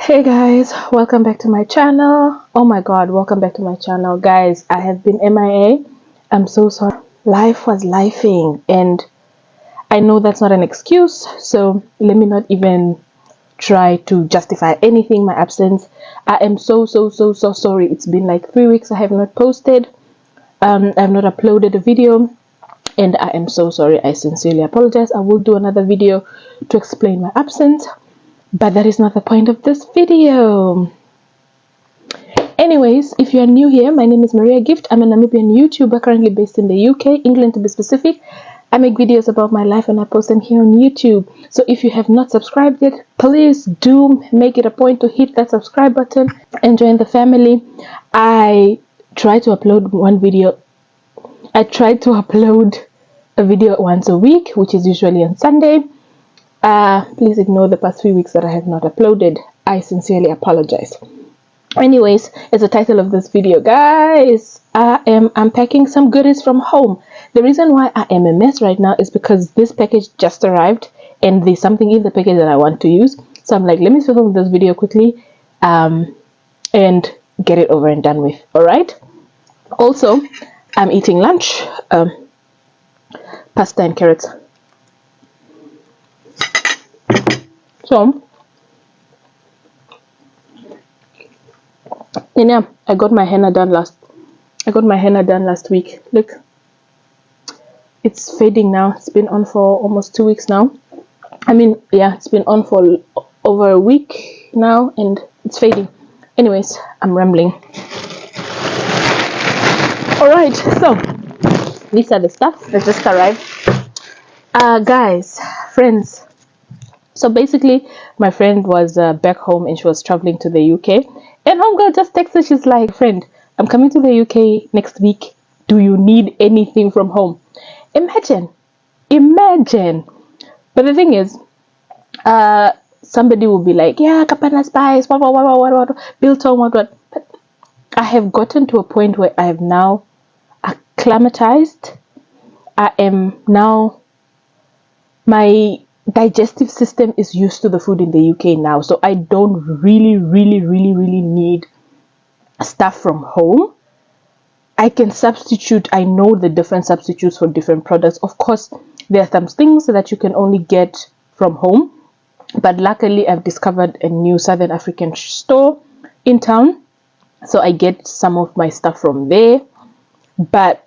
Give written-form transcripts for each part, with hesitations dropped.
Hey guys, welcome back to my channel. Oh my god, welcome back to my channel. Guys, I have been MIA. I'm so sorry. Life was lifing and I know that's not an excuse, so let me not even try to justify anything, my absence. I am so sorry. It's been like 3 weeks I have not posted. I have not uploaded a video and I am so sorry. I sincerely apologize. I will do another video to explain my absence, but that is not the point of this video. Anyways, if you are new here, my name is Maria Gift. I'm a Namibian YouTuber currently based in the UK, England to be specific. I make videos about my life and I post them here on YouTube. So if you have not subscribed yet, please do make it a point to hit that subscribe button and join the family. I try to upload a video once a week, which is usually on Sunday. Please ignore the past 3 weeks that I have not uploaded. I sincerely apologize. Anyways, as the title of this video, guys, I am unpacking some goodies from home. The reason why I am a mess right now is because this package just arrived and there's something in the package that I want to use. So I'm like, let me film this video quickly and get it over and done with. All right. Also, I'm eating lunch, pasta and carrots. So yeah, I got my henna done last week. Look, it's fading now. It's been on for almost 2 weeks now. I mean, yeah, it's been on for over a week now and it's fading. Anyways, I'm rambling. All right, so these are the stuff that just arrived. Guys, friends, so basically my friend was back home and she was traveling to the UK, and homegirl just texted. She's like, friend, I'm coming to the UK next week, do you need anything from home? Imagine. But the thing is, somebody will be like, yeah, Kapana Spice, what, Biltong, what. But I have gotten to a point where I have now acclimatized. I am now, my digestive system is used to the food in the UK now, so I don't really need stuff from home. I can substitute. I know the different substitutes for different products. Of course, there are some things that you can only get from home, but luckily I've discovered a new Southern African store in town, so I get some of my stuff from there. But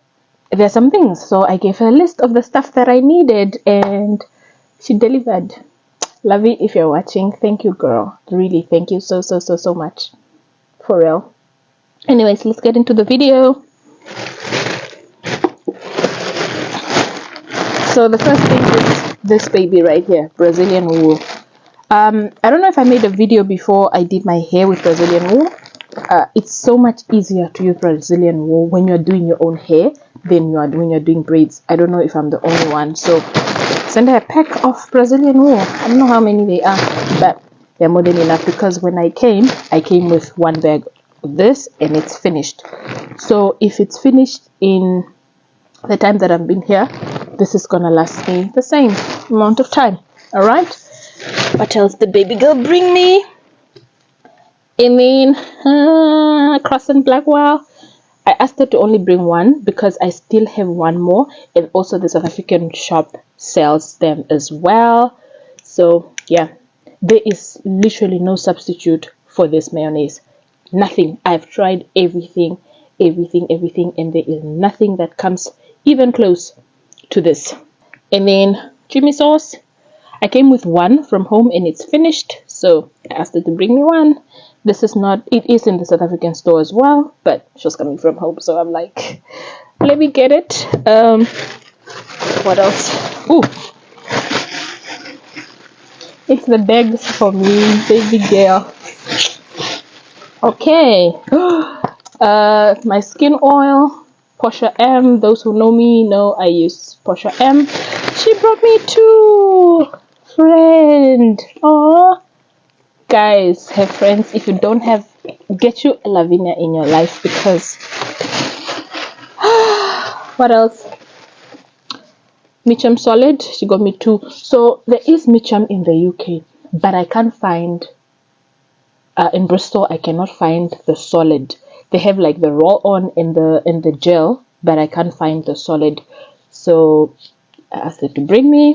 there are some things, so I gave her a list of the stuff that I needed and she delivered. Lovey, if you're watching, thank you, girl. Really, thank you so much. For real. Anyways, let's get into the video. So the first thing is this baby right here, Brazilian wool. I don't know if I made a video before I did my hair with Brazilian wool. It's so much easier to use Brazilian wool when you're doing your own hair than when you're doing braids. I don't know if I'm the only one. So send her a pack of Brazilian wool. I don't know how many they are, but they're more than enough, because when I came with one bag of this and it's finished. So if it's finished in the time that I've been here, this is gonna last me the same amount of time. All right. What else did baby girl bring me? I mean, Cross and Blackwell. I asked her to only bring one because I still have one more, and also the South African shop sells them as well. So yeah, there is literally no substitute for this mayonnaise. Nothing. I've tried everything, and there is nothing that comes even close to this. And then chili sauce. I came with one from home and it's finished, so I asked her to bring me one. This is not, it is in the South African store as well, but she was coming from home, so I'm like, let me get it. What else? Ooh, it's the bags for me, baby girl. Okay. My skin oil, Portia M. Those who know me know I use Portia M. She brought me two. Friend. Oh, guys, have friends. If you don't have, get you a Lavinia in your life, because what else? Mitchum Solid, she got me two. So there is Mitchum in the UK, but I can't find in Bristol I cannot find the solid. They have like the roll-on in the gel, but I can't find the solid. So I asked her to bring me.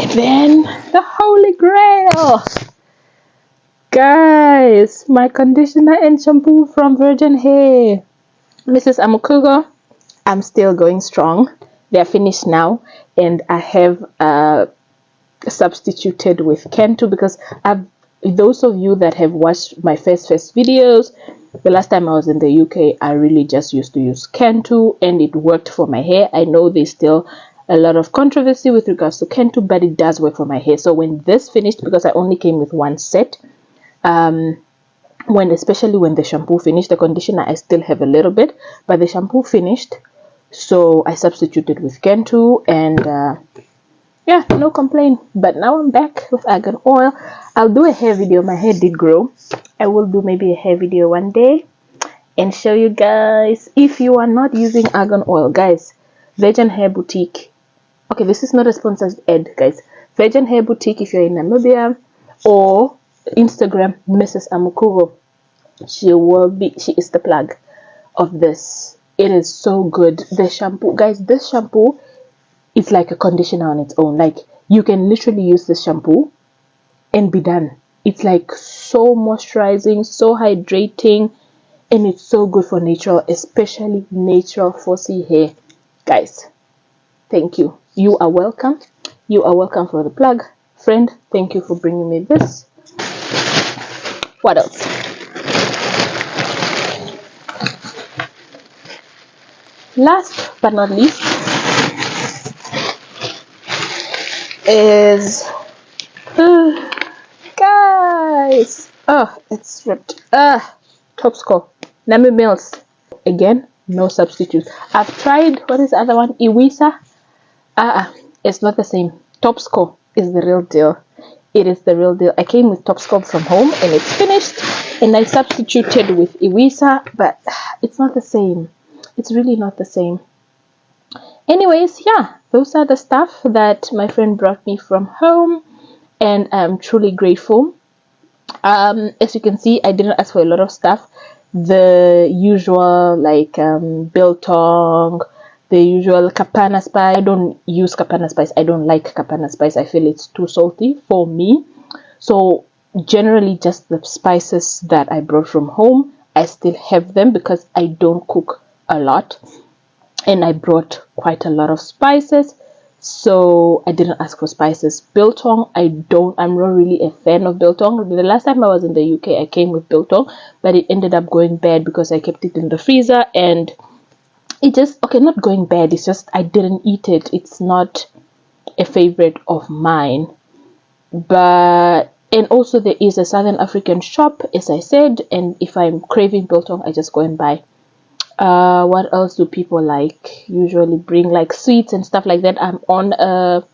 And then the Holy Grail, guys, my conditioner and shampoo from Virgin Hair, Mrs. Amukugo. I'm still going strong. They're finished now, and I have substituted with Cantu because those of you that have watched my first videos, the last time I was in the UK, I really just used to use Cantu and it worked for my hair. I know there's still a lot of controversy with regards to Cantu, but it does work for my hair. So when this finished, because I only came with one set, especially when the shampoo finished, the conditioner I still have a little bit, but the shampoo finished, so I substituted with Cantu, and yeah, no complaint. But now I'm back with argan oil. I'll do a hair video. My hair did grow. I will do maybe a hair video one day and show you guys. If you are not using argan oil, guys, Virgin Hair Boutique. Okay, this is not a sponsored ad, guys. Virgin Hair Boutique, if you're in Namibia, or Instagram, Mrs. Amukugo. She is the plug of this. It is so good. The shampoo, guys, this shampoo is like a conditioner on its own. Like, you can literally use this shampoo and be done. It's like so moisturizing, so hydrating, and it's so good for natural, especially natural 4C hair. Guys, thank you. You are welcome. You are welcome for the plug. Friend, thank you for bringing me this. What else? Last but not least is guys, it's ripped. Topscore Nami Mills. Again, no substitute. I've tried, what is the other one? Iwisa. It's not the same. Topscore is the real deal. It is the real deal. I came with Topscore from home and it's finished, and I substituted with Iwisa, but it's not the same. It's really not the same. Anyways, yeah, those are the stuff that my friend brought me from home, and I'm truly grateful. As you can see, I didn't ask for a lot of stuff. The usual, like biltong, the usual Kapana spice. I don't use Kapana spice. I don't like Kapana spice. I feel it's too salty for me. So generally just the spices that I brought from home, I still have them because I don't cook a lot, and I brought quite a lot of spices, so I didn't ask for spices. Biltong, I'm not really a fan of biltong. The last time I was in the UK, I came with biltong, but it ended up going bad because I kept it in the freezer, and it just, okay, not going bad, it's just I didn't eat it. It's not a favorite of mine. But, and also there is a Southern African shop, as I said, and if I'm craving biltong, I just go and buy. What else do people like? Usually bring like sweets and stuff like that. I'm on a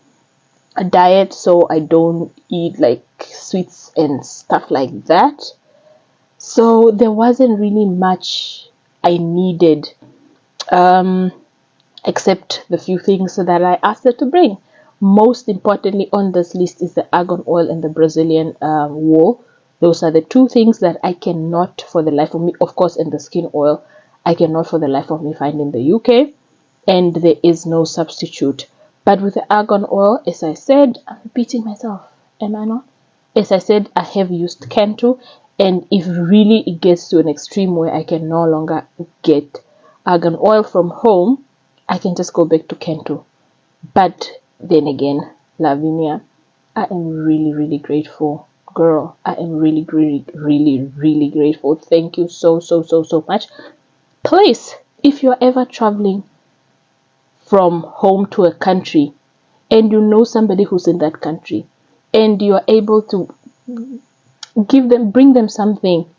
diet, so I don't eat like sweets and stuff like that. So there wasn't really much I needed, except the few things that I asked her to bring. Most importantly on this list is the argan oil and the Brazilian wool. Those are the two things that I cannot for the life of me, of course, and the skin oil, I cannot for the life of me find in the UK, and there is no substitute. But with the argan oil, as I said, I'm repeating myself, am I not? As I said, I have used Cantu, and if really it gets to an extreme where I can no longer get argan oil from home, I can just go back to Cantu. But then again, Lavinia, I am really, really grateful. Girl, I am really, really, really, really grateful. Thank you so much. Please, if you're ever traveling from home to a country and you know somebody who's in that country and you're able to bring them something,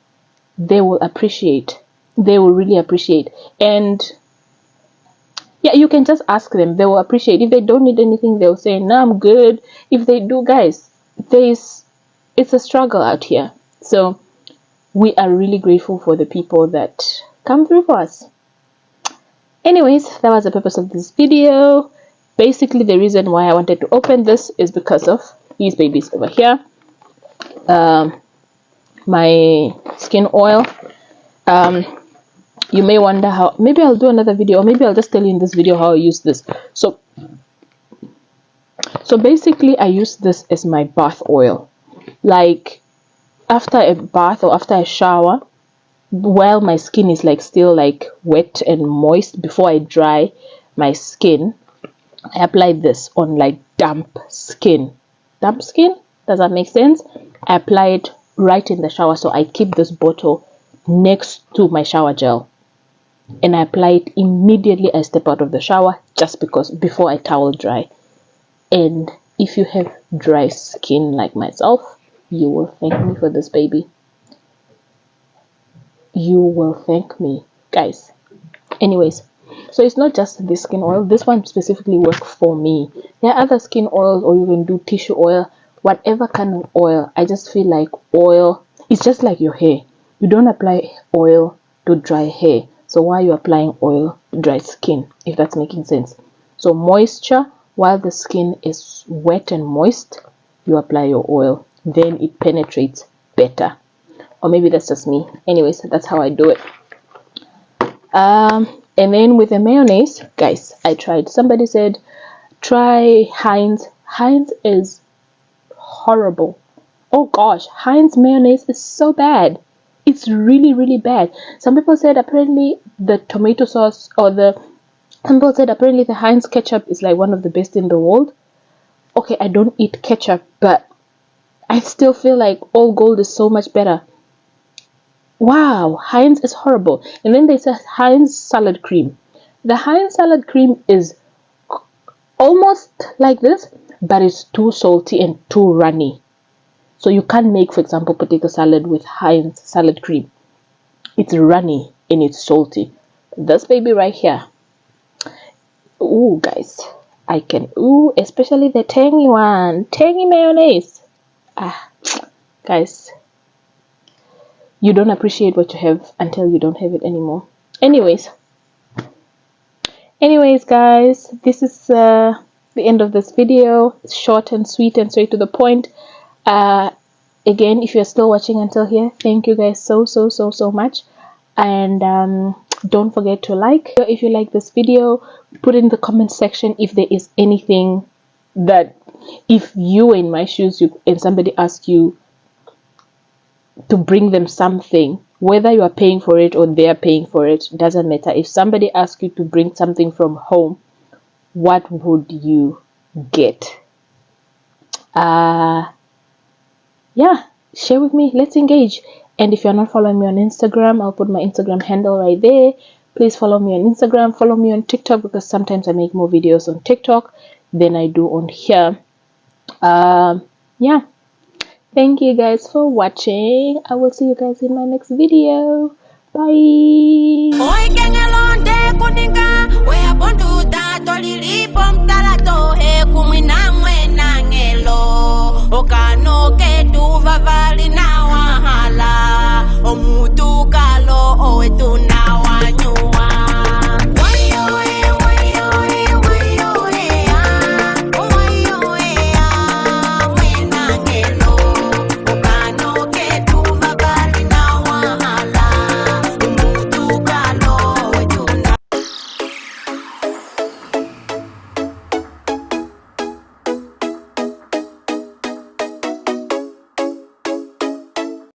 they will appreciate. They will really appreciate. And yeah, you can just ask them. They will appreciate. If they don't need anything, they'll say, no, I'm good. If they do, guys, it's a struggle out here. So we are really grateful for the people that come through for us. Anyways, that was the purpose of this video. Basically, the reason why I wanted to open this is because of these babies over here. my skin oil. You may wonder how, maybe I'll do another video, or maybe I'll just tell you in this video how I use this. So basically I use this as my bath oil. Like after a bath or after a shower, while my skin is like still like wet and moist, before I dry my skin, I apply this on like damp skin. Does that make sense? I apply it right in the shower. So I keep this bottle next to my shower gel, and I apply it immediately I step out of the shower, just because before I towel dry. And if you have dry skin like myself, you will thank me for this, baby. You will thank me, guys. Anyways, so it's not just this skin oil. This one specifically works for me. There are other skin oils, or you can do tissue oil, whatever kind of oil. I just feel like oil, it's just like your hair. You don't apply oil to dry hair. So why are you applying oil to dry skin, if that's making sense? So moisture, while the skin is wet and moist, you apply your oil. Then it penetrates better. Or maybe that's just me. Anyways, that's how I do it. And then with the mayonnaise, guys, I tried. Somebody said, try Heinz. Heinz is horrible. Oh gosh, Heinz mayonnaise is so bad. It's really, really bad. Some people said apparently the tomato sauce, or some people said apparently the Heinz ketchup is like one of the best in the world. Okay, I don't eat ketchup, but I still feel like All Gold is so much better. Wow, Heinz is horrible. And then they said Heinz salad cream. The Heinz salad cream is almost like this, but it's too salty and too runny. So you can't make, for example, potato salad with Heinz salad cream. It's runny and it's salty. This baby right here. Ooh, guys, I can, especially the tangy one. Tangy mayonnaise. Guys, you don't appreciate what you have until you don't have it anymore. Anyways, guys, this is the end of this video. It's short and sweet and straight to the point. Again, if you're still watching until here, thank you guys so much. And don't forget to like. If you like this video, put in the comment section if there is anything that, if you were in my shoes, and somebody asked you to bring them something, whether you are paying for it or they are paying for it, doesn't matter. If somebody asks you to bring something from home, what would you get? Yeah, share with me. Let's engage. And if you're not following me on Instagram, I'll put my Instagram handle right there. Please follow me on Instagram. Follow me on TikTok, because sometimes I make more videos on TikTok than I do on here. Yeah, thank you guys for watching. I will see you guys in my next video. Bye. Okano ke tu vavali na wahala omutu kalo oetu